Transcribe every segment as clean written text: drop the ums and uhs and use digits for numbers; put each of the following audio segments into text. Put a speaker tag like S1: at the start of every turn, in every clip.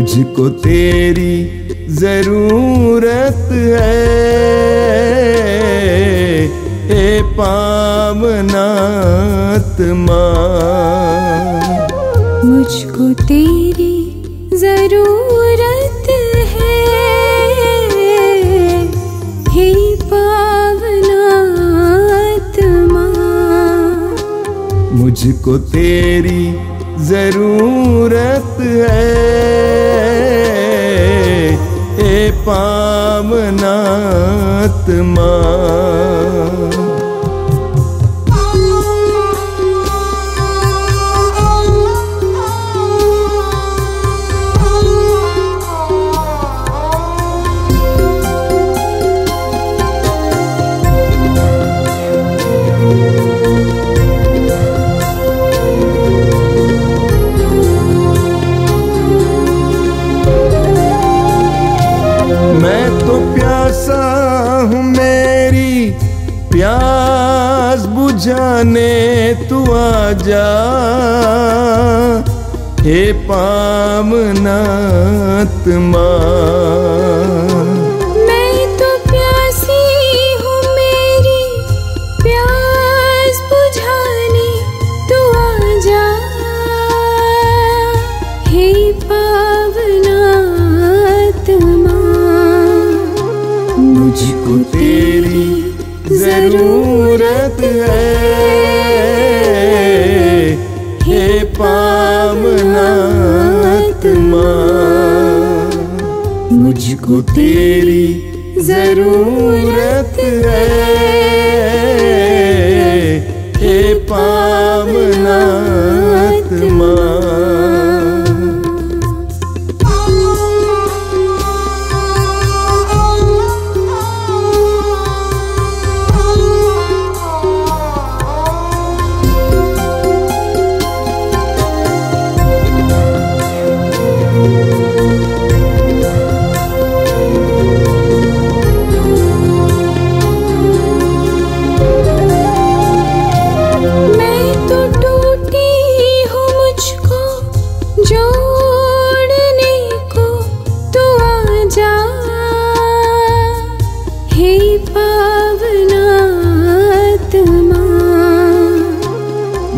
S1: मुझको तेरी जरूरत है, हे पावनात्मा।
S2: मुझको तेरी जरूरत है, हे पावनात्मा।
S1: मुझको तेरी जरूरत है, हे पावनात्मा। मैं तो प्यासा हूँ, मेरी प्यास बुझाने तू आजा, हे पावनात्मा।
S2: मैं तो प्यासी हूँ, मेरी प्यास बुझाने तू आजा, हे पावनात्मा।
S1: मुझको तेरी जरूरत है, हे पावनात्मा। मुझको तेरी जरूरत है, हे पावनात्मा।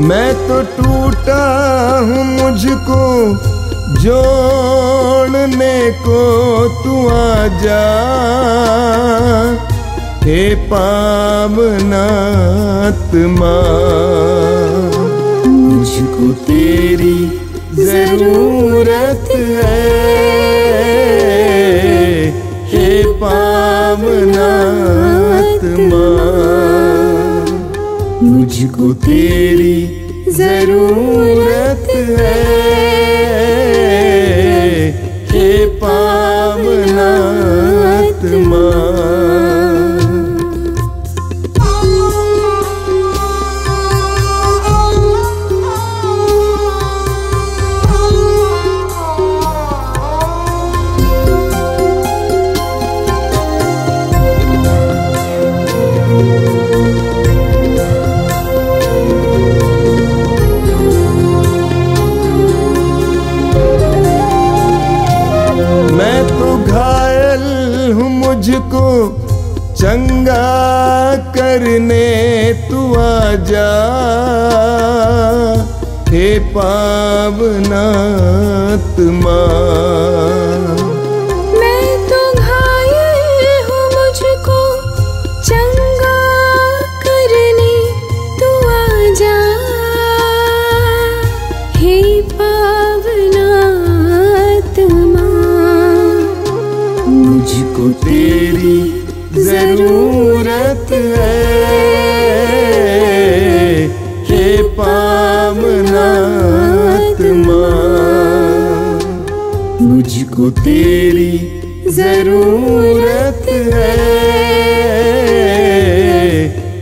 S1: मैं तो टूटा हूँ, मुझको जोड़ने को तू आजा, हे पावनात्मा। मुझको तेरी जरूरत है, हे पावनात्मा। मुझको तेरी जरूरत है, हे पावनात्मा। मैं तो घायल हूँ, मुझको चंगा करने तू आजा, हे पावनात्मा।
S2: मैं तो घायल हूँ, मुझको चंगा करने तू आजा, हे पावनात्मा।
S1: मुझको तेरी जरूरत है, हे पावनात्मा। मुझको तेरी जरूरत है,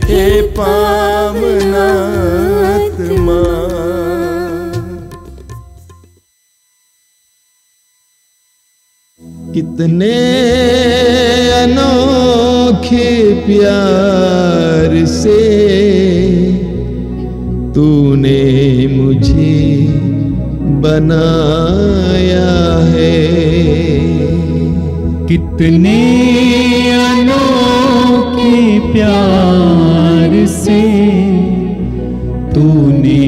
S1: हे पावनात्मा। कितने अनोखे प्यार से तूने मुझे बनाया है।
S3: कितने अनोखे प्यार से तूने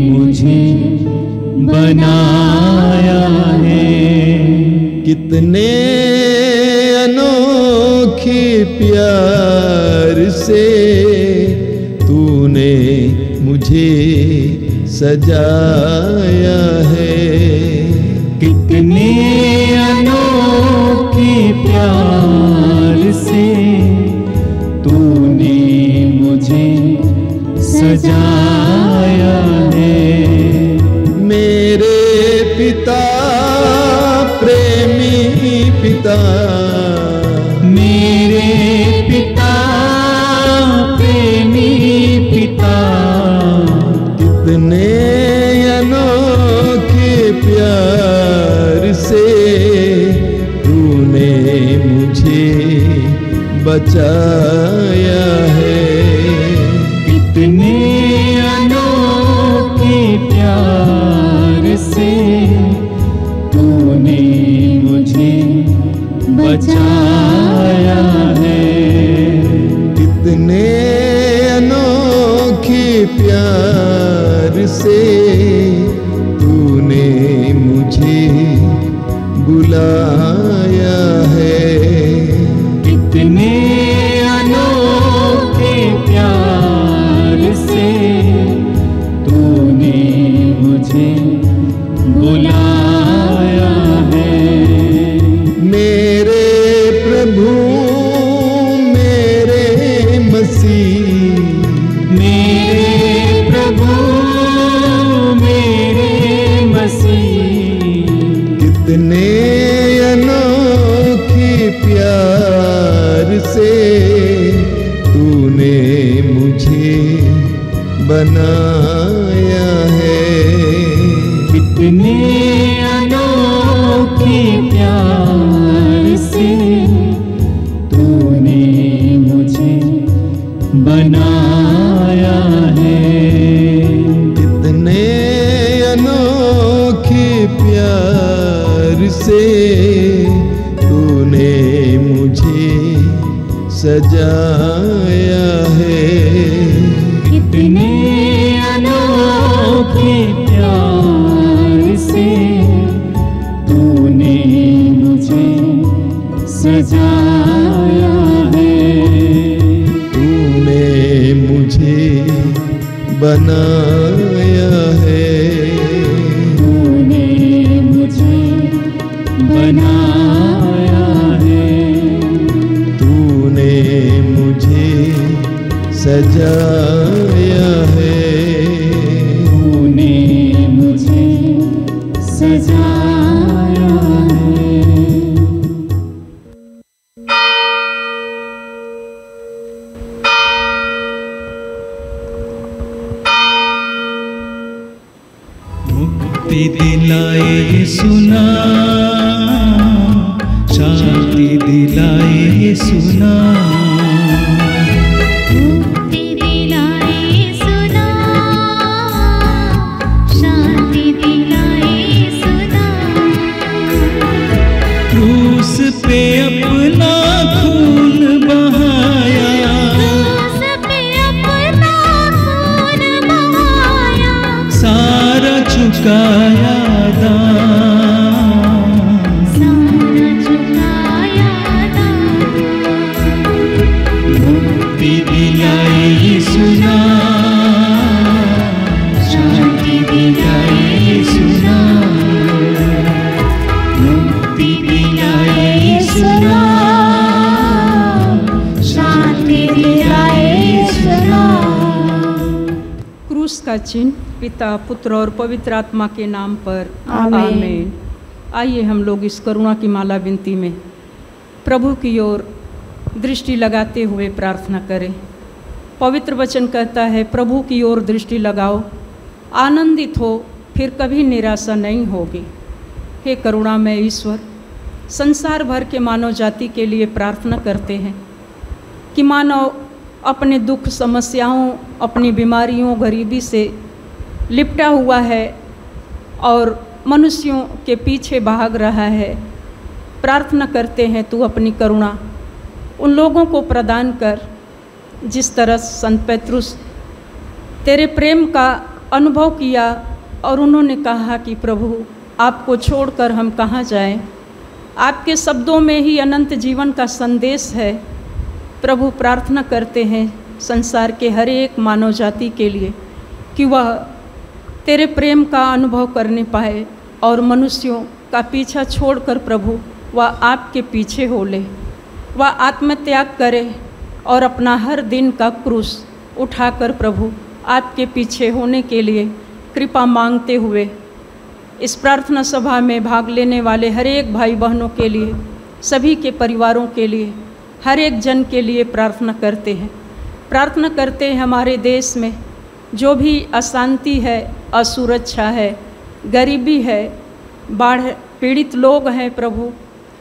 S3: मुझे बनाया है।
S1: कितने अनोखे प्यार से तूने मुझे सजाया है।
S3: कितने अनोखे प्यार से तूने मुझे सजाया है।
S1: मेरे पिता प्रेमी पिता,
S3: मेरे पिता प्रेमी पिता,
S1: कितने अनोखे प्यार से तूने मुझे बचाया है।
S3: कितने अनोखे प्यार से तूने मुझे बचाया है।
S1: कितने अनोखे प्यार से तूने मुझे बुलाया है।
S3: कितने अनोखे प्यार से तूने मुझे बुलाया है।
S1: मेरे प्रभु मेरे मसीह,
S3: मेरे प्रभु मेरे मसीह,
S1: कितने अनोखे प्यार से तूने मुझे बनाया है।
S3: कितने अनोखे प्यार से तूने मुझे बनाया है।
S1: कितने अनोखे प्यार से तूने मुझे सजाया है।
S3: कितने अनोखे प्यार से तूने मुझे सजाया है।
S1: तूने मुझे बनाया है।
S3: तूने मुझे बनाया है।
S1: तूने मुझे सजाया है।
S3: तूने मुझे सजाया है। मुक्ति दिलाए सुना, शांति दिलाए सुना,
S2: मुक्ति दिलाए सुना, शांति दिलाए सुना।
S3: क्रूस पे अपना खून बहाया,
S2: क्रूस पे अपना खून बहाया,
S3: सारा चुकाया दाम,
S2: सारा चुकाया दाम।
S3: मुक्ति दिलाए सुना, शांति दिलाए सुना, मुक्ति दिलाए सुना,
S2: शांति दिलाए सुना।
S4: क्रूस का चिन्ह पिता पुत्र और पवित्र आत्मा के नाम पर
S2: आमीन।
S4: आइए हम लोग इस करुणा की माला विनती में प्रभु की ओर दृष्टि लगाते हुए प्रार्थना करें। पवित्र वचन कहता है, प्रभु की ओर दृष्टि लगाओ, आनंदित हो, फिर कभी निराशा नहीं होगी। हे करुणामय ईश्वर, संसार भर के मानव जाति के लिए प्रार्थना करते हैं कि मानव अपने दुख समस्याओं, अपनी बीमारियों, गरीबी से लिपटा हुआ है और मनुष्यों के पीछे भाग रहा है, प्रार्थना करते हैं तू अपनी करुणा उन लोगों को प्रदान कर जिस तरह संत पेत्रुस तेरे प्रेम का अनुभव किया और उन्होंने कहा कि प्रभु आपको छोड़कर हम कहाँ जाएं। आपके शब्दों में ही अनंत जीवन का संदेश है। प्रभु प्रार्थना करते हैं संसार के हर एक मानव जाति के लिए कि वह तेरे प्रेम का अनुभव करने पाए और मनुष्यों का पीछा छोड़कर प्रभु वह आपके पीछे हो ले, वह आत्मत्याग करे और अपना हर दिन का क्रूस उठाकर प्रभु आपके पीछे होने के लिए कृपा मांगते हुए इस प्रार्थना सभा में भाग लेने वाले हर एक भाई बहनों के लिए, सभी के परिवारों के लिए, हर एक जन के लिए प्रार्थना करते हैं। प्रार्थना करते हैं हमारे देश में जो भी अशांति है, असुरक्षा है, गरीबी है, बाढ़ पीड़ित लोग हैं प्रभु,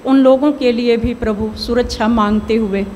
S4: उन लोगों के लिए भी प्रभु सुरक्षा मांगते हुए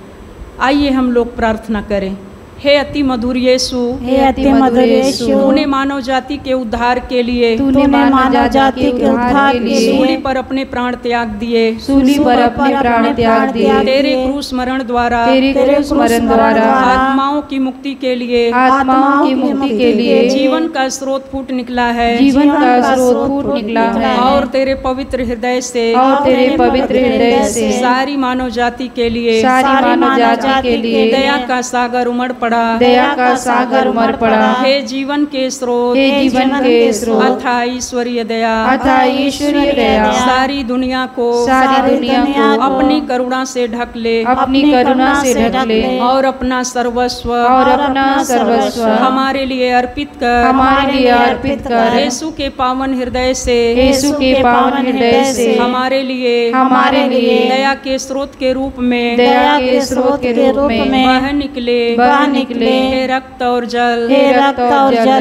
S4: आइए हम लोग प्रार्थना करें। हे अति मधुर यीशु,
S2: हे अति मधुर यीशु,
S4: तूने मानव जाति के उद्धार के लिए
S2: तूने मानव जाति के उद्धार के लिए
S4: सूली पर अपने प्राण त्याग दिए,
S5: सूली पर अपने प्राण त्याग दिए।
S4: तेरे क्रूस मरण द्वारा
S5: तेरे क्रूस मरण द्वारा
S4: आत्माओं की मुक्ति के लिए
S5: आत्माओं की मुक्ति के लिए
S4: जीवन का स्रोत फूट निकला है,
S5: जीवन का स्रोत फूट निकला है।
S4: और तेरे पवित्र हृदय से
S5: और तेरे पवित्र हृदय से
S4: सारी मानव जाति के लिए
S5: सारी मानव जाति के लिए
S4: दया का सागर उमड़ पड़ा,
S5: दया का सागर उमड़ पड़ा।
S4: हे जीवन के स्रोत,
S5: हे जीवन के स्रोत,
S4: अथा ईश्वरीय दया,
S5: अथा ईश्वरीय दया,
S4: सारी दुनिया को अपनी करुणा से ढक ले,
S5: अपनी करुणा से ढक ले
S4: और अपना सर्वस्व हमारे लिए अर्पित कर,
S5: हमारे लिए अर्पित कर।
S4: यीशु के पावन हृदय से,
S5: यीशु के पावन हृदय से
S4: हमारे लिए दया के स्रोत के रूप में,
S5: दया के स्रोत के रूप में
S4: बह निकले। हे रक्त और जल,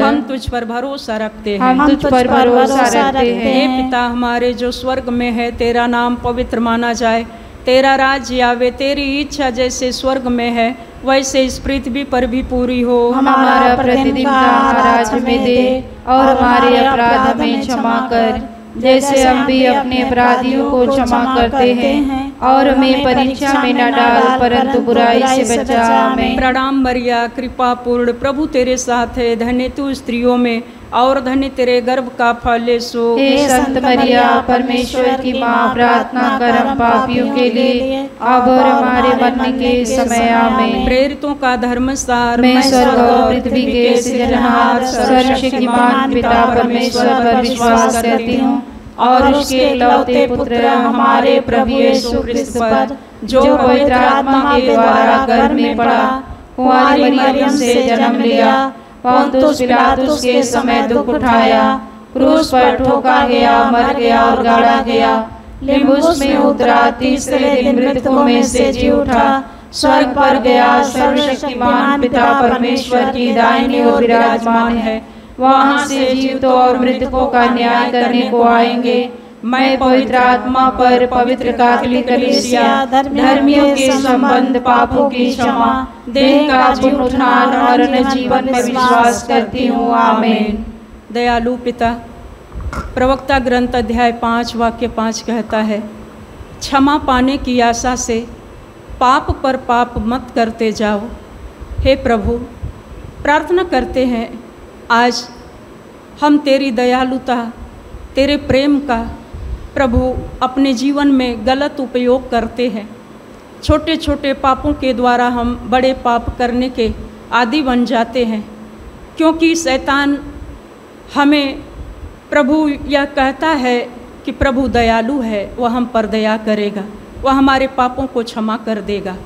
S4: हम तुझ पर भरोसा रखते हैं,
S5: हम तुझ पर भरोसा रखते हैं।
S4: हे पिता हमारे जो स्वर्ग में है, तेरा नाम पवित्र माना जाए, तेरा राज्य आवे, तेरी इच्छा जैसे स्वर्ग में है वैसे इस पृथ्वी पर भी पूरी हो।
S5: हमारा प्रतिदिन का आहार आज हमें दे और हमारे अपराध हमें क्षमा कर जैसे हम भी अपने अपराधियों को क्षमा करते हैं, और हमें परीक्षा में न डाल परंतु बुराई से बचा। आमीन।
S4: प्रणाम मरिया, कृपा पूर्ण, प्रभु तेरे साथ है, धन्य तू स्त्रियों में और धन्य तेरे गर्भ का फल यीशु।
S5: हे संत मरिया, परमेश्वर की माँ, प्रार्थना कर हम पापियों के लिए अब और हमारे मरने के समय। आमीन।
S4: प्रेरितों का धर्मसार,
S5: मैं स्वर्ग और पृथ्वी के सृजनहार सर्वशक्तिमान पिता परमेश्वर पर विश्वास करती हूँ और उसके इकलौते पुत्र हमारे प्रभु यीशु क्रिस्त पर, जो पवित्र आत्मा के द्वारा गर्भ में पड़ा, कुंवारी मरियम से जन्म लिया, पोंतुस पिलातुस के समय दुख उठाया, क्रूस पर ठोका गया, मर गया और गाड़ा गया, लिम्बुस में उतरा, तीसरे दिन मृतकों में से जी उठा, स्वर्ग पर गया, सर्वशक्तिमान पिता परमेश्वर की दाहिनी ओर विराजमान है, वहाँ से जीवितों और मृतकों का न्याय करने को आएंगे। मैं पवित्र आत्मा पर, पवित्र कैथोलिक कलीसिया, धर्मियों के संबंध, पापों की क्षमा, देह का पुनरुत्थान और अनंत जीवन में विश्वास करती हूँ। आमीन।
S4: दयालु पिता, प्रवक्ता ग्रंथ अध्याय 5 वाक्य 5 कहता है, क्षमा पाने की आशा से पाप पर पाप मत करते जाओ। हे प्रभु, प्रार्थना करते हैं आज हम तेरी दयालुता, तेरे प्रेम का प्रभु अपने जीवन में गलत उपयोग करते हैं। छोटे छोटे पापों के द्वारा हम बड़े पाप करने के आदी बन जाते हैं, क्योंकि शैतान हमें प्रभु यह कहता है कि प्रभु दयालु है, वह हम पर दया करेगा, वह हमारे पापों को क्षमा कर देगा।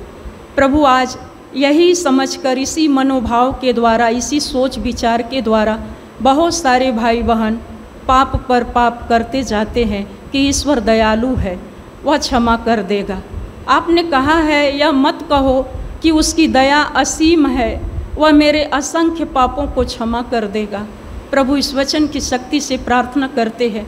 S4: प्रभु आज यही समझकर, इसी मनोभाव के द्वारा, इसी सोच विचार के द्वारा बहुत सारे भाई बहन पाप पर पाप करते जाते हैं कि ईश्वर दयालु है, वह क्षमा कर देगा। आपने कहा है यह मत कहो कि उसकी दया असीम है, वह मेरे असंख्य पापों को क्षमा कर देगा। प्रभु इस वचन की शक्ति से प्रार्थना करते हैं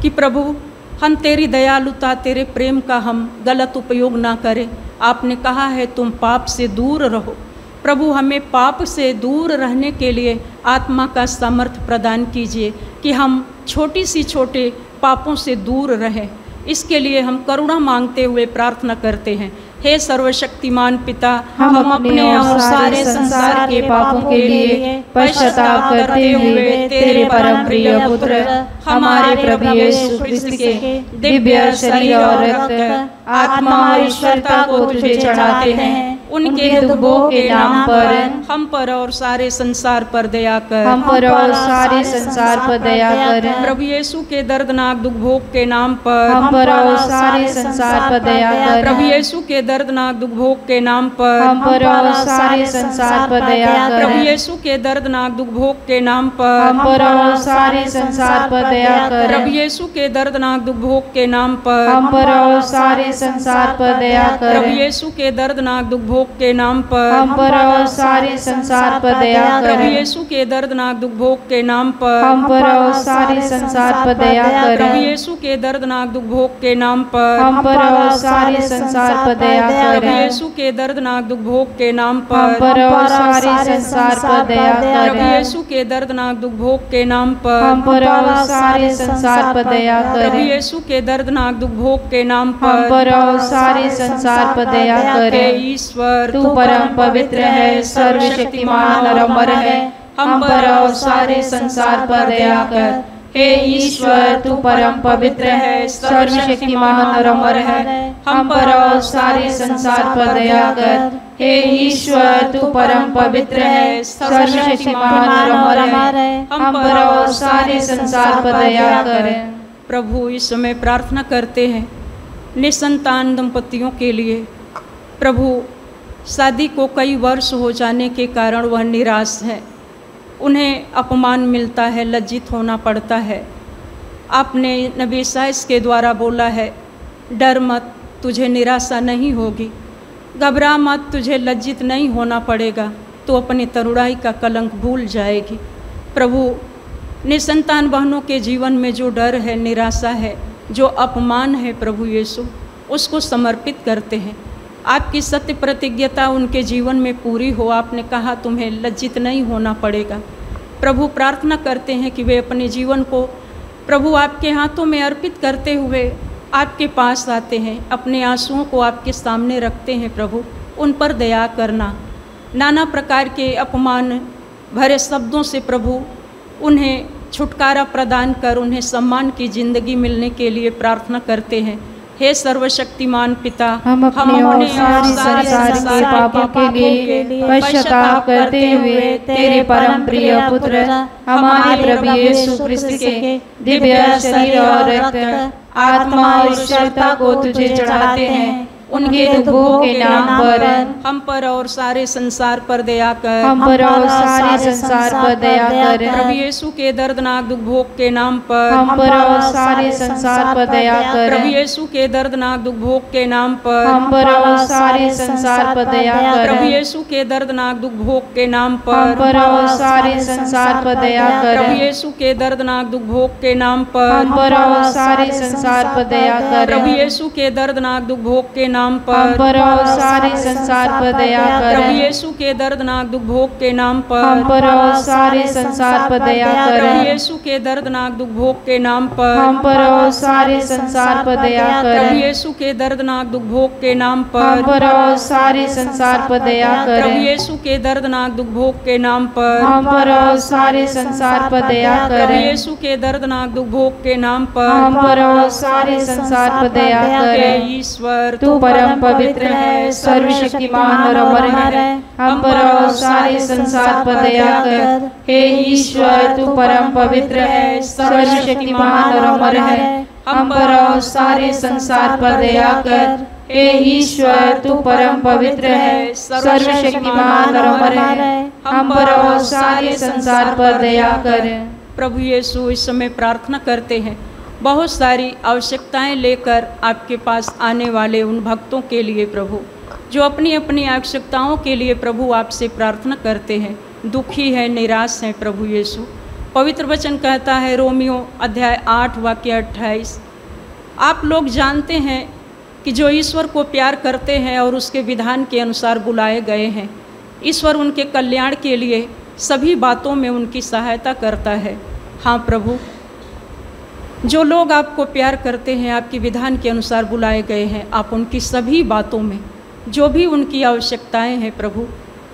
S4: कि प्रभु हम तेरी दयालुता, तेरे प्रेम का हम गलत उपयोग ना करें। आपने कहा है तुम पाप से दूर रहो। प्रभु हमें पाप से दूर रहने के लिए आत्मा का सामर्थ्य प्रदान कीजिए कि हम छोटे पापों से दूर रहें। इसके लिए हम करुणा मांगते हुए प्रार्थना करते हैं। हे सर्वशक्तिमान पिता,
S5: हम अपने और सारे संसार के पापों के लिए पश्चाताप करते हुए तेरे परम प्रिय पुत्र हमारे प्रभु यीशु ख्रिस्त के दिव्य शरीर और रक्त, आत्मा और ईश्वरता को तुझे चढ़ाते हैं। उनके दुखभोग के नाम पर
S4: हम पर और सारे संसार पर दया कर।
S5: हम पर और सारे संसार पर दया कर।
S4: प्रभु यीशु के दर्दनाक दुखभोग के नाम पर
S5: हम पर और सारे संसार पर दया कर।
S4: प्रभु यीशु के दर्दनाक दुखभोग के नाम पर
S5: हम पर और सारे संसार पर दया कर।
S4: प्रभु यीशु के दर्दनाक दुखभोग के नाम पर
S5: हम पर और सारे संसार पर दया कर।
S4: प्रभु यीशु के दर्दनाक दुखभोग के नाम पर
S5: हम पर और सारे संसार पर दया कर।
S4: प्रभु यीशु के दर्दनाक दुखभोग के नाम पर
S5: हम पर और सारे संसार पर दया कर।
S4: प्रभु यीशु के दर्दनाक दुखभोग के नाम पर
S5: हम पर और सारे संसार पर दया कर।
S4: प्रभु यीशु के दर्दनाक दुखभोग के नाम पर
S5: हम पर और सारे संसार पर दया कर।
S4: प्रभु यीशु के दर्दनाक दुखभोग के नाम
S5: हम
S4: पर
S5: पर और सारे संसार पर दया कर।
S4: प्रभु यीशु के दर्दनाक दुखभोग के नाम पर
S5: हम पर और सारे संसार पर दया कर।
S4: प्रभु यीशु के दर्दनाक दुखभोग के नाम
S5: हम पर और सारे संसार पर दया कर।
S4: हे ईश्वर,
S5: तू परम पवित्र है, सर्वशक्तिमान और अमर है। हम पर और सारे संसार पर दया कर। हे ईश्वर, तू परम पवित्र है, सर्वशक्तिमान और अमर है। हम पर और सारे संसार पर दया कर। हे ईश्वर, तू परम पवित्र है, सर्वशक्तिमान और अमर है। हम पर और सारे संसार पर दया कर।
S4: प्रभु, इस समय प्रार्थना करते हैं निसंतान दंपतियों के लिए। प्रभु, शादी को कई वर्ष हो जाने के कारण वह निराश है, उन्हें अपमान मिलता है, लज्जित होना पड़ता है। आपने नबी ईसाइयाह के द्वारा बोला है, डर मत, तुझे निराशा नहीं होगी, घबरा मत, तुझे लज्जित नहीं होना पड़ेगा, तो अपनी तरुणाई का कलंक भूल जाएगी। प्रभु, निसंतान बहनों के जीवन में जो डर है, निराशा है, जो अपमान है, प्रभु यीशु उसको समर्पित करते हैं। आपकी सत्य प्रतिज्ञता उनके जीवन में पूरी हो। आपने कहा तुम्हें लज्जित नहीं होना पड़ेगा। प्रभु, प्रार्थना करते हैं कि वे अपने जीवन को प्रभु आपके हाथों में अर्पित करते हुए आपके पास आते हैं, अपने आंसुओं को आपके सामने रखते हैं। प्रभु, उन पर दया करना। नाना प्रकार के अपमान भरे शब्दों से प्रभु उन्हें छुटकारा प्रदान कर उन्हें सम्मान की जिंदगी मिलने के लिए प्रार्थना करते हैं। हे सर्वशक्तिमान पिता,
S5: हम अपने और सारे संसार के पापों के लिए पश्चाताप करते हुए तेरे परम प्रिय पुत्र हमारे प्रभु यीशु ख्रिस्त के दिव्य शरीर और रक्त, आत्मा और ईश्वरता को तुझे चढ़ाते हैं। उनके दुखभोग के नाम पर
S4: हम पर और सारे संसार पर दया कर।
S5: हम पर और सारे संसार पर दया कर।
S4: प्रभु यीशु के दर्दनाक दुखभोग के नाम पर
S5: हम पर और सारे संसार पर दया कर।
S4: प्रभु यीशु के दर्दनाक दुखभोग के नाम पर
S5: हम पर और सारे संसार पर दया कर।
S4: प्रभु यीशु के दर्दनाक दुखभोग के नाम पर
S5: हम पर और सारे संसार पर दया कर।
S4: प्रभु यीशु के दर्दनाक दुखभोग के नाम पर
S5: हम पर और सारे संसार पर दया कर।
S4: प्रभु यीशु के दर्दनाक दुखभोग के नाम
S5: हम
S4: पर
S5: पर और सारे संसार पर दया कर।
S4: प्रभु यीशु के दर्दनाक दुखभोग के नाम पर
S5: हम पर और सारे संसार पर दया कर।
S4: प्रभु यीशु के दर्दनाक दुखभोग के नाम पर
S5: हम पर और सारे संसार पर दया कर।
S4: प्रभु यीशु के दर्दनाक दुखभोग के नाम पर
S5: हम पर और सारे संसार पर दया कर।
S4: प्रभु यीशु के दर्दनाक दुखभोग के नाम पर
S5: हम पर और सारे संसार पर दया कर।
S4: प्रभु यीशु के दर्दनाक दुखभोग के नाम पर
S5: हम पर और सारे संसार पर दया कर।
S4: हे ईश्वर,
S5: तू परम पवित्र है, सर्वशक्तिमान और अमर है। हम पर और सारे संसार पर दया कर। हे ईश्वर, तू परम पवित्र है, सर्वशक्तिमान और अमर है। हम पर और सारे संसार पर दया कर। हे ईश्वर, तू परम पवित्र है, सर्वशक्तिमान और अमर है। हम पर और सारे संसार पर दया कर।
S4: प्रभु यीशु, इस समय प्रार्थना करते हैं बहुत सारी आवश्यकताएं लेकर आपके पास आने वाले उन भक्तों के लिए प्रभु, जो अपनी अपनी आवश्यकताओं के लिए प्रभु आपसे प्रार्थना करते हैं, दुखी है, निराश हैं। प्रभु यीशु, पवित्र वचन कहता है रोमियो अध्याय 8 वाक्य 28, आप लोग जानते हैं कि जो ईश्वर को प्यार करते हैं और उसके विधान के अनुसार बुलाए गए हैं, ईश्वर उनके कल्याण के लिए सभी बातों में उनकी सहायता करता है। हाँ प्रभु, जो लोग आपको प्यार करते हैं, आपके विधान के अनुसार बुलाए गए हैं, आप उनकी सभी बातों में, जो भी उनकी आवश्यकताएं हैं प्रभु,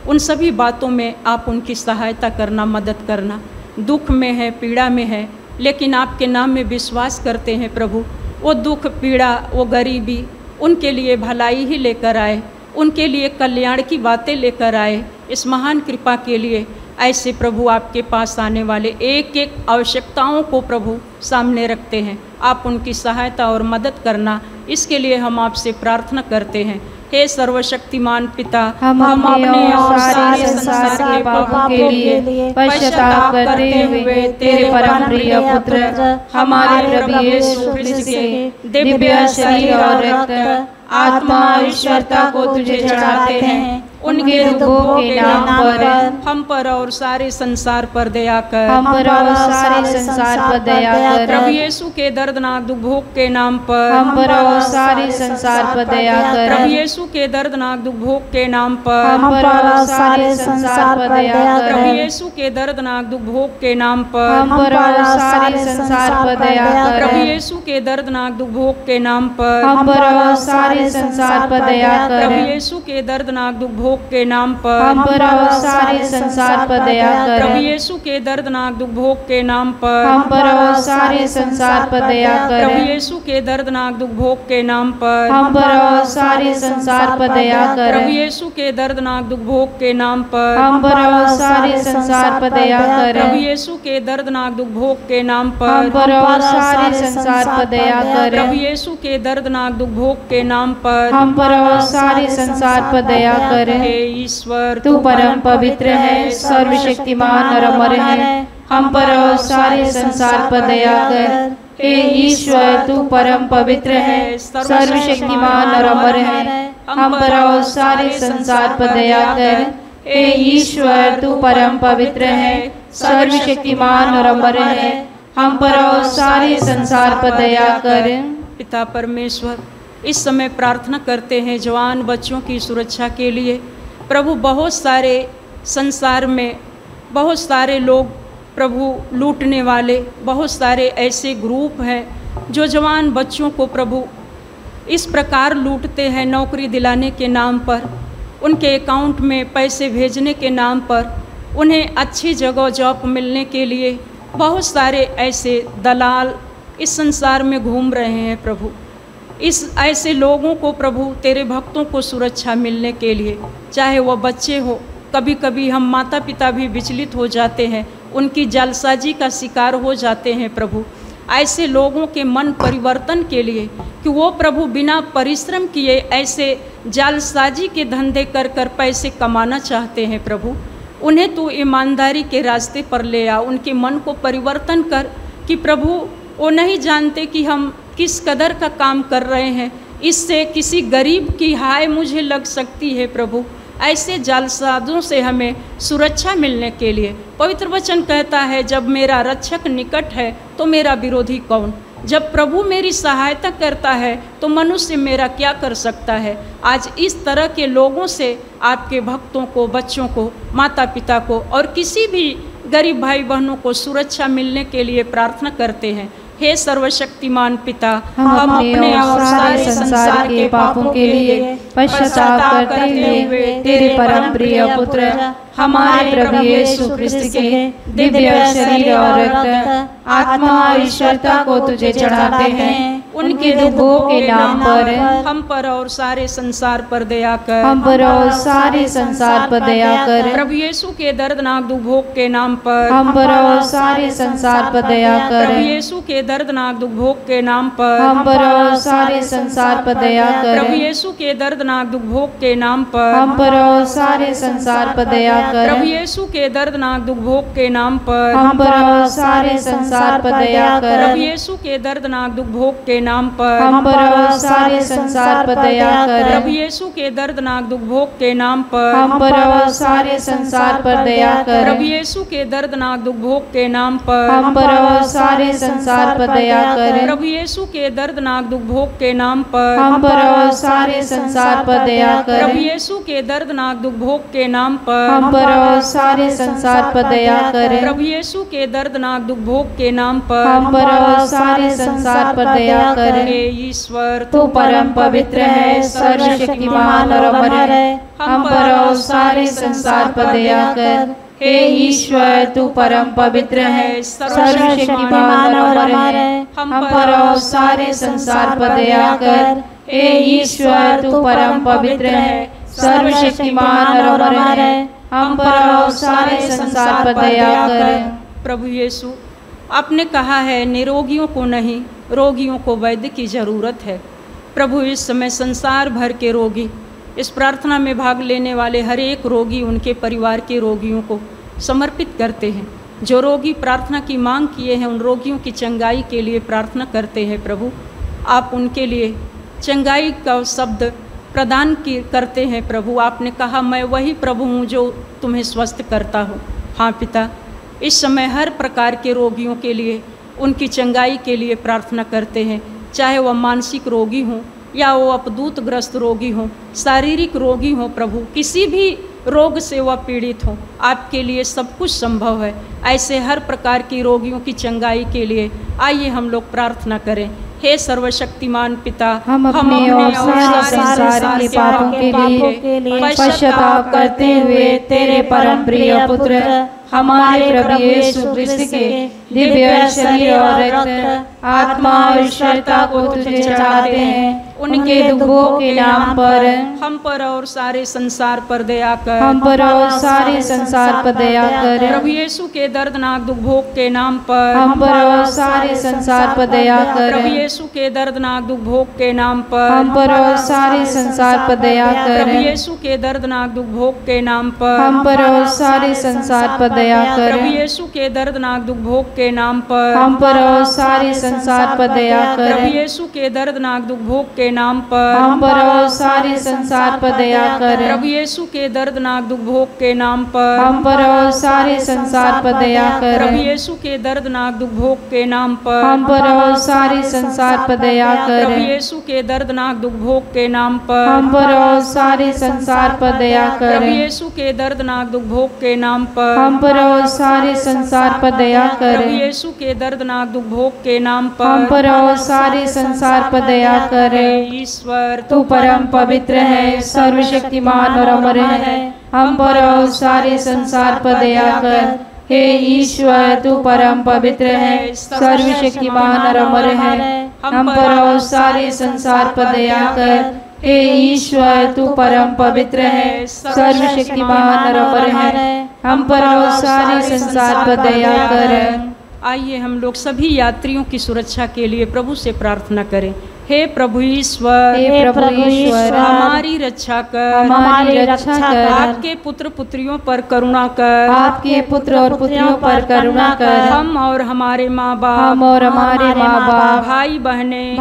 S4: उन सभी बातों में आप उनकी सहायता करना, मदद करना। दुख में है, पीड़ा में है, लेकिन आपके नाम में विश्वास करते हैं प्रभु, वो दुख, पीड़ा, वो गरीबी उनके लिए भलाई ही लेकर आए, उनके लिए कल्याण की बातें लेकर आए। इस महान कृपा के लिए ऐसे प्रभु आपके पास आने वाले एक एक आवश्यकताओं को प्रभु सामने रखते हैं, आप उनकी सहायता और मदद करना, इसके लिए हम आपसे प्रार्थना करते हैं। हे सर्वशक्तिमान पिता,
S5: हम अपने और सारे संसार के पापों के लिए पश्चाताप करते हुए तेरे परम प्रिय पुत्र हमारे प्रभु यीशु ख्रिस्त के दिव्य शरीर और रक्त, आत्मा और ईश्वरता को तुझे चढ़ाते हैं। उनके दुखों के नाम पर
S4: हम पर और सारे संसार पर दया कर,
S5: हम पर और सारे संसार पर दया कर।
S4: प्रभु यीशु के दर्दनाक दुख भोग के नाम पर
S5: हम पर और सारे संसार पर दया कर।
S4: प्रभु यीशु के दर्दनाक दुख भोग के नाम पर
S5: हम पर और सारे संसार पर दया कर।
S4: प्रभु यीशु के दर्दनाक दुख भोग के नाम पर
S5: हम पर और सारे संसार पर दया कर।
S4: प्रभु यीशु के दर्दनाक दुख भोग के नाम पर
S5: हम पर और सारे संसार पर दया कर।
S4: प्रभु यीशु के दर्दनाक दुख भोग के नाम पर
S5: हम पर और सारे संसार पर दया कर।
S4: प्रभु यीशु के दर्दनाक दुख भोग के नाम पर
S5: हम पर और सारे संसार पर दया कर।
S4: प्रभु यीशु के दर्दनाक दुख भोग के नाम पर
S5: हम पर और सारे संसार पर दया कर।
S4: प्रभु यीशु के दर्दनाक दुख भोग के नाम पर
S5: हम पर और सारे संसार पर दया कर।
S4: प्रभु यीशु के दर्दनाक दुख भोग के नाम पर
S5: हम पर और सारे संसार पर दया कर।
S4: प्रभु यीशु के दर्दनाक दुख भोग के नाम पर
S5: हम पर और सारे संसार पर दया कर।
S4: हे ईश्वर,
S5: तू परम पवित्र है, सर्वशक्तिमान और अमर है, हम पर और सारे संसार पर दया कर। हे ईश्वर, तू परम पवित्र है, सर्वशक्तिमान और अमर है, हम पर और सारे संसार पर दया कर। हे ईश्वर, तू परम पवित्र है, सर्वशक्तिमान और अमर है, हम पर और सारे संसार पर दया कर।
S4: पिता परमेश्वर, इस समय प्रार्थना करते हैं जवान बच्चों की सुरक्षा के लिए। प्रभु, बहुत सारे संसार में बहुत सारे लोग प्रभु लूटने वाले, बहुत सारे ऐसे ग्रुप हैं जो जवान बच्चों को प्रभु इस प्रकार लूटते हैं, नौकरी दिलाने के नाम पर, उनके अकाउंट में पैसे भेजने के नाम पर, उन्हें अच्छी जगह जॉब मिलने के लिए बहुत सारे ऐसे दलाल इस संसार में घूम रहे हैं। प्रभु, इस ऐसे लोगों को प्रभु, तेरे भक्तों को सुरक्षा मिलने के लिए, चाहे वह बच्चे हो, कभी कभी हम माता पिता भी विचलित हो जाते हैं, उनकी जालसाजी का शिकार हो जाते हैं। प्रभु, ऐसे लोगों के मन परिवर्तन के लिए कि वो प्रभु बिना परिश्रम किए ऐसे जालसाजी के धंधे कर कर पैसे कमाना चाहते हैं। प्रभु, उन्हें तू ईमानदारी के रास्ते पर ले आ, उनके मन को परिवर्तन कर कि प्रभु वो नहीं जानते कि हम किस कदर का काम कर रहे हैं, इससे किसी गरीब की हाय मुझे लग सकती है। प्रभु, ऐसे जालसाजों से हमें सुरक्षा मिलने के लिए पवित्र वचन कहता है, जब मेरा रक्षक निकट है तो मेरा विरोधी कौन। जब प्रभु मेरी सहायता करता है तो मनुष्य मेरा क्या कर सकता है। आज इस तरह के लोगों से आपके भक्तों को, बच्चों को, माता पिता को और किसी भी गरीब भाई बहनों को सुरक्षा मिलने के लिए प्रार्थना करते हैं। हे सर्वशक्तिमान पिता,
S5: हम अपने और सारे संसार के पापों के लिए पश्चाताप करते हुए तेरे परम प्रिय पुत्र हमारे प्रभु यीशु ख्रिस्त के दिव्य शरीर और रक्त, आत्मा और ईश्वरता को तुझे चढ़ाते हैं। उनके दुखों के नाम पर
S4: हम पर और सारे संसार पर दया कर।
S5: हम पर और सारे संसार पर दया कर।
S4: प्रभु यीशु के दर्दनाक दुख भोग के नाम पर
S5: हम पर और सारे संसार पर दया कर।
S4: प्रभु यीशु के दर्दनाक दुख भोग के नाम पर
S5: हम पर और सारे संसार पर दया कर।
S4: प्रभु यीशु के दर्दनाक दुख भोग के नाम पर
S5: हम पर और सारे संसार पर दया कर।
S4: प्रभु यीशु के दर्दनाक दुख भोग के नाम पर
S5: हम पर और सारे संसार पर दया कर।
S4: प्रभु यीशु के दर्दनाक दुख भोग के नाम पर
S5: हम पर और सारे संसार पर दया कर।
S4: प्रभु यीशु के दर्दनाक दुख भोग के नाम पर
S5: हम पर और सारे संसार पर दया कर।
S4: प्रभु यीशु के दर्दनाक दुख भोग के नाम पर
S5: हम पर और सारे संसार पर दया कर।
S4: प्रभु यीशु के दर्दनाक दुख भोग के नाम पर
S5: हम पर और सारे संसार संसार पर दया कर।
S4: प्रभु यीशु के दर्दनाक दुख भोग के नाम पर
S5: हम पर और सारे संसार पर दया कर।
S4: प्रभु यीशु के दर्दनाक दुख भोग के नाम पर
S5: हम पर और सारे संसार पर दया कर।
S4: हे ईश्वर
S5: तू परम पवित्र है, सर्वशक्तिमान और अमर है। हम पर और सारे संसार पर दया कर। हे ईश्वर तू परम पवित्र है, सर्वशक्तिमान और अमर है। हम पर और सारे संसार पर दया कर। हे ईश्वर तू परम पवित्र है, सर्वशक्तिमान और अमर है। हम पर और सारे संसार पर दया कर।
S4: प्रभु यीशु, आपने कहा है निरोगियों को नहीं, रोगियों को वैद्य की जरूरत है। प्रभु, इस समय संसार भर के रोगी, इस प्रार्थना में भाग लेने वाले हर एक रोगी उनके परिवार के रोगियों को समर्पित करते हैं। जो रोगी प्रार्थना की मांग किए हैं उन रोगियों की चंगाई के लिए प्रार्थना करते हैं। प्रभु, आप उनके लिए चंगाई का शब्द प्रदान करते हैं। प्रभु, आपने कहा मैं वही प्रभु हूँ जो तुम्हें स्वस्थ करता हूँ। हाँ पिता, इस समय हर प्रकार के रोगियों के लिए, उनकी चंगाई के लिए प्रार्थना करते हैं। चाहे वह मानसिक रोगी हों या वो अपदूतग्रस्त रोगी हों, शारीरिक रोगी हों, प्रभु किसी भी रोग से वह पीड़ित हों, आपके लिए सब कुछ संभव है। ऐसे हर प्रकार की रोगियों की चंगाई के लिए आइए हम लोग प्रार्थना करें। हे सर्वशक्तिमान पिता,
S5: हम अपने और सारे संसार के पापों के लिए पश्चाताप करते हुए तेरे परम प्रिय पुत्र हमारे प्रभु यीशु क्रिस्त के दिव्य शरीर और रक्त, आत्मा और ईश्वरता को तुझे चढ़ाते हैं। उनके दुखों के नाम पर
S4: हम पर और सारे संसार पर दया कर।
S5: हम पर और सारे संसार पर दया कर।
S4: प्रभु यीशु के दर्दनाक दुख भोग के नाम पर
S5: हम पर और सारे संसार पर दया कर।
S4: प्रभु यीशु के दर्दनाक दुख भोग के नाम पर
S5: हम पर और सारे संसार पर दया कर।
S4: प्रभु यीशु के दर्दनाक दुख भोग के नाम पर
S5: हम पर और सारे संसार पर दया कर।
S4: प्रभु यीशु के दर्दनाक दुख भोग के नाम पर
S5: हम पर और सारे संसार पर दया कर।
S4: प्रभु यीशु के दर्दनाक दुख भोग के नाम पर
S5: हम पर और सारे संसार पर दया कर।
S4: प्रभु यीशु के दर्दनाक दुख भोग के नाम पर
S5: हम पर और सारे संसार पर दया कर।
S4: प्रभु यीशु के दर्दनाक दुख भोग के नाम पर
S5: हम पर और सारे संसार पर दया कर।
S4: प्रभु यीशु के दर्दनाक दुख भोग के नाम पर
S5: हम पर और सारे संसार पर दया कर।
S4: प्रभु यीशु के दर्दनाक दुख भोग के नाम पर
S5: हम पर और सारे संसार पर दया कर।
S4: प्रभु यीशु के दर्दनाक दुख भोग के नाम पर
S5: हम पर और सारे संसार पर दया कर।
S4: ईश्वर
S5: तू परम पवित्र है, सर्वशक्तिमान और अमर है। हम पर और सारे संसार पर दया कर। हे ईश्वर तू परम पवित्र है, सर्वशक्तिमान और अमर है। हम पर और सारे संसार पर दया कर। हे ईश्वर तू परम पवित्र है, सर्वशक्तिमान और अमर है। हम पर और सारे संसार पर दया कर।
S4: आइए हम लोग सभी यात्रियों की सुरक्षा के लिए प्रभु से प्रार्थना करें। हे प्रभु ईश्वर,
S5: हे प्रभु ईश्वर,
S4: हमारी रक्षा कर,
S5: हमारी रक्षा कर।
S4: आपके पुत्र पुत्रियों पर करुणा कर,
S5: आपके पुत्र और पुत्रियों पर करुणा कर।
S4: हम और हमारे माँ बाप,
S5: हम और हमारे माँ बाप,
S4: भाई बहनें,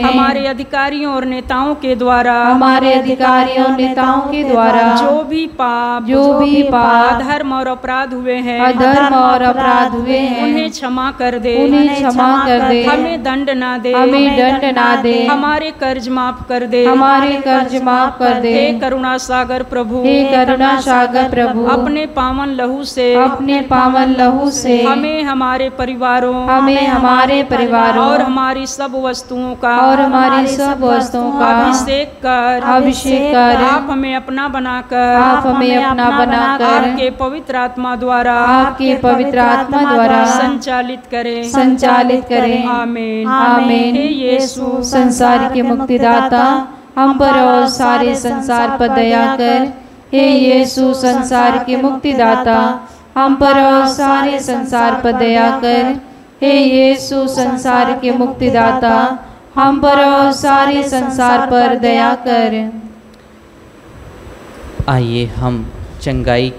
S4: हमारे अधिकारियों और नेताओं के द्वारा,
S5: हमारे अधिकारियों नेताओं के द्वारा
S4: जो भी पाप अधर्म और अपराध हुए हैं,
S5: अधर्म और अपराध हुए हैं,
S4: उन्हें क्षमा कर दे,
S5: उन्हें क्षमा कर दे।
S4: हमें दंड ना दे,
S5: हमें दंड ना दे।
S4: हमारे कर्ज माफ कर दे,
S5: हमारे कर्ज माफ कर दे।
S4: हे करुणा सागर प्रभु,
S5: हे करुणा सागर प्रभु,
S4: अपने पावन लहू से,
S5: अपने पावन लहू से
S4: हमें हमारे परिवारों,
S5: हमें हमारे परिवारों
S4: और हमारी सब वस्तुओं का,
S5: और हमारी सब वस्तुओं का
S4: अभिषेक कर। आप हमें अपना बनाकर,
S5: आप हमें अपना बनाकर
S4: आपके पवित्र आत्मा द्वारा,
S5: आपके पवित्र आत्मा द्वारा
S4: संचालित करें। आमीन।
S5: आमीन।
S4: हे यीशु,
S5: संसार के मुक्तिदाता, हम पर और सारे संसार पर दया कर। हे यीशु संसार के मुक्तिदाता, हम पर और सारे संसार पर दया कर। हे यीशु संसार के मुक्तिदाता, हम पर और सारे संसार पर दया कर।
S6: आइए हम चंगाई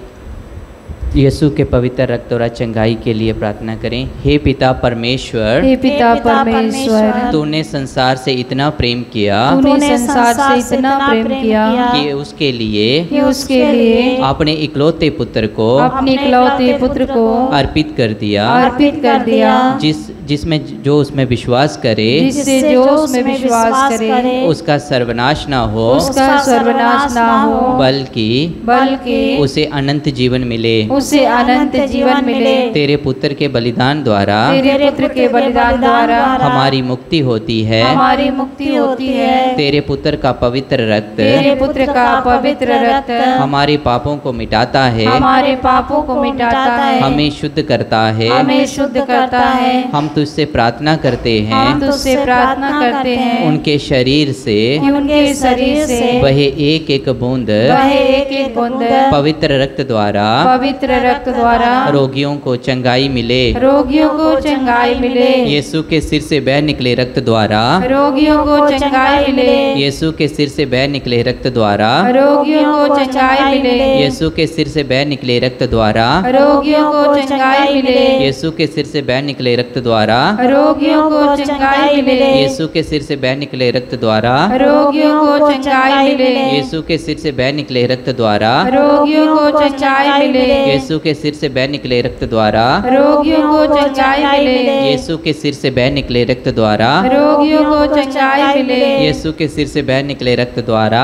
S6: यीशु के पवित्र रक्त और चंगाई के लिए प्रार्थना करें। हे पिता परमेश्वर,
S5: हे पिता परमेश्वर,
S6: तूने संसार से इतना प्रेम किया
S5: तूने संसार से इतना प्रेम किया
S6: कि उसके लिए अपने इकलौते पुत्र को
S5: अपने इकलौते पुत्र को
S6: अर्पित कर दिया, जिसमें जो उसमें विश्वास करे,
S5: जिससे जो उसमें विश्वास करे
S6: उसका सर्वनाश ना हो,
S5: उसका सर्वनाश ना हो,
S6: बल्कि उसे अनंत जीवन मिले।
S5: उसे अनंत जीवन मिले।
S6: तेरे पुत्र के बलिदान द्वारा हमारी मुक्ति होती है,
S5: हमारी मुक्ति होती है।
S6: तेरे पुत्र का पवित्र रक्त हमारे पापों को मिटाता है, हमें शुद्ध करता है। हम तुझसे प्रार्थना करते हैं, उनके शरीर से वह एक एक बूंद पवित्र रक्त द्वारा रोगियों को चंगाई मिले। यीशु के सिर से बह निकले रक्त द्वारा यीशु के सिर से बह निकले रक्त द्वारा यीशु के सिर से बह निकले रक्त द्वारा यीशु के सिर से बह निकले रक्त द्वारा यीशु के सिर से बह निकले रक्त द्वारा यीशु के सिर से बह निकले रक्त द्वारा यीशु के सिर से बह निकले रक्त द्वारा यीशु के सिर से बह निकले रक्त द्वारा यीशु के सिर से बह निकले रक्त द्वारा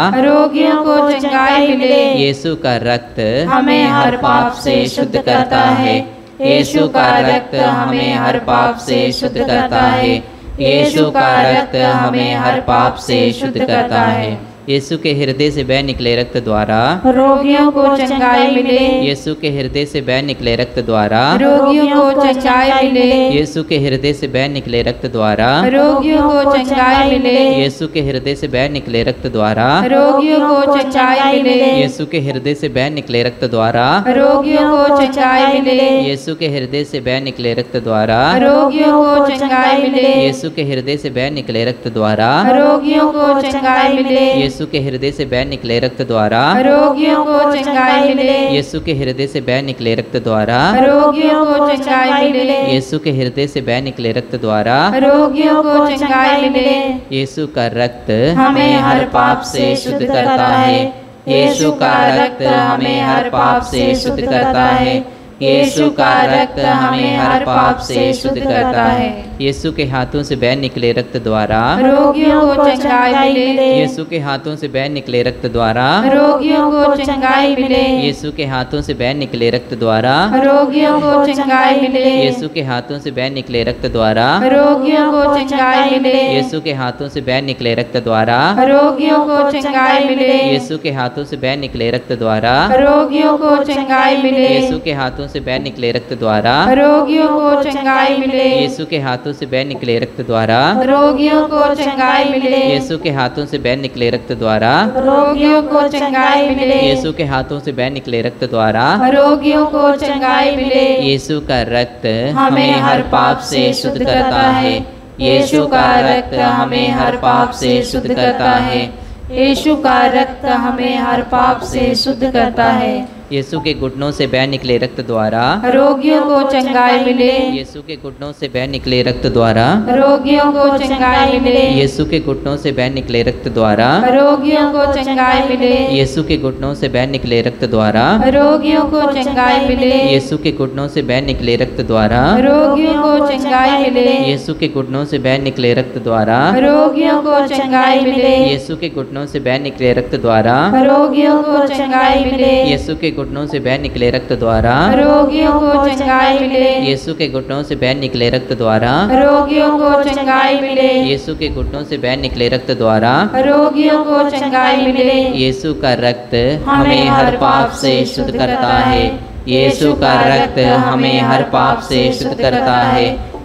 S6: यीशु का रक्त
S5: हमें हर पाप से शुद्ध करता है।
S6: यीशु का रक्त हमें हर पाप से शुद्ध करता है। यीशु का रक्त हमें हर पाप से शुद्ध करता है। यीशु के हृदय से बह निकले रक्त द्वारा
S5: रोगियों को चंगाई मिले।
S6: यीशु के हृदय से बह निकले रक्त द्वारा
S5: रोगियों को चंगाई मिले।
S6: यीशु के हृदय से बह निकले रक्त द्वारा
S5: रोगियों को चंगाई मिले।
S6: यीशु के हृदय से बह निकले रक्त द्वारा
S5: रोगियों को चंगाई मिले।
S6: यीशु के हृदय से बह निकले रक्त द्वारा
S5: रोगियों को चंगाई मिले।
S6: यीशु के हृदय से बह निकले रक्त द्वारा
S5: रोगियों को चंगाई मिले।
S6: यीशु के हृदय से बह निकले रक्त द्वारा
S5: रोगियों को चंगाई मिले।
S6: यीशु के हृदय से बह निकले रक्त द्वारा
S5: रोगियों को चंगाई मिले।
S6: यीशु के हृदय से बह निकले रक्त द्वारा
S5: रोगियों को चंगाई मिले।
S6: यीशु के हृदय से बह निकले रक्त द्वारा
S5: रोगियों को चंगाई मिले।
S6: यीशु का रक्त
S5: हमें हर पाप से शुद्ध करता है।
S6: यीशु का रक्त हमें हर पाप से शुद्ध करता है। यीशु का रक्त हमें हर पाप से शुद्ध करता है। यीशु के हाथों से बह निकले रक्त द्वारा
S5: रोगियों को चंगाई मिले।
S6: यीशु के हाथों से बह निकले रक्त द्वारा
S5: रोगियों को चंगाई मिले।
S6: यीशु के हाथों से बह निकले रक्त द्वारा
S5: रोगियों को चंगाई मिले।
S6: यीशु के हाथों से बह निकले रक्त द्वारा
S5: रोगियों को चंगाई मिले।
S6: यीशु के हाथों से बह निकले रक्त द्वारा
S5: रोगियों को चंगाई मिले।
S6: यीशु के हाथों से बह निकले रक्त द्वारा
S5: रोगियों को चंगाई मिले।
S6: यीशु के हाथों से बह निकले रक्त द्वारा
S5: रोगियों को चंगाई मिले।
S6: यीशु के हाथों से बह निकले रक्त द्वारा
S5: रोगियों को चंगाई मिले।
S6: यीशु के हाथों से बह निकले रक्त द्वारा
S5: रोगियों को चंगाई मिले।
S6: यीशु के हाथों से बह निकले रक्त द्वारा
S5: रोगियों को चंगाई मिले।
S6: यीशु का रक्त
S5: हमें हर पाप से शुद्ध करता है।
S6: यीशु का रक्त हमें हर पाप से शुद्ध करता है।
S5: यीशु का रक्त हमें हर पाप से शुद्ध करता है।
S6: यीशु के घुटनों से बह निकले रक्त द्वारा
S5: रोगियों को चंगाई मिले।
S6: यीशु के घुटनों से बह निकले रक्त द्वारा
S5: रोगियों को चंगाई मिले।
S6: यीशु के घुटनों से बह निकले रक्त द्वारा
S5: रोगियों को चंगाई मिले।
S6: यीशु के घुटनों से बह निकले रक्त द्वारा
S5: रोगियों को चंगाई मिले।
S6: यीशु के घुटनों से बह निकले रक्त द्वारा
S5: रोगियों को चंगाई मिले।
S6: यीशु के घुटनों से बह निकले रक्त द्वारा
S5: रोगियों को चंगाई मिले।
S6: यीशु के घुटनों से बह निकले रक्त द्वारा
S5: रोगियों को चंगाई मिले।
S6: यीशु के घुटनों से बह निकले रक्त द्वारा
S5: रोगियों को चंगाई मिले।
S6: यीशु के घुटनों से बह निकले रक्त द्वारा
S5: रोगियों को चंगाई मिले।
S6: यीशु के घुटनों से बह निकले रक्त द्वारा
S5: रोगियों को चंगाई मिले।
S6: यीशु का रक्त हमें हर पाप से शुद्ध करता है। यीशु का रक्त हमें हर पाप से शुद्ध करता है।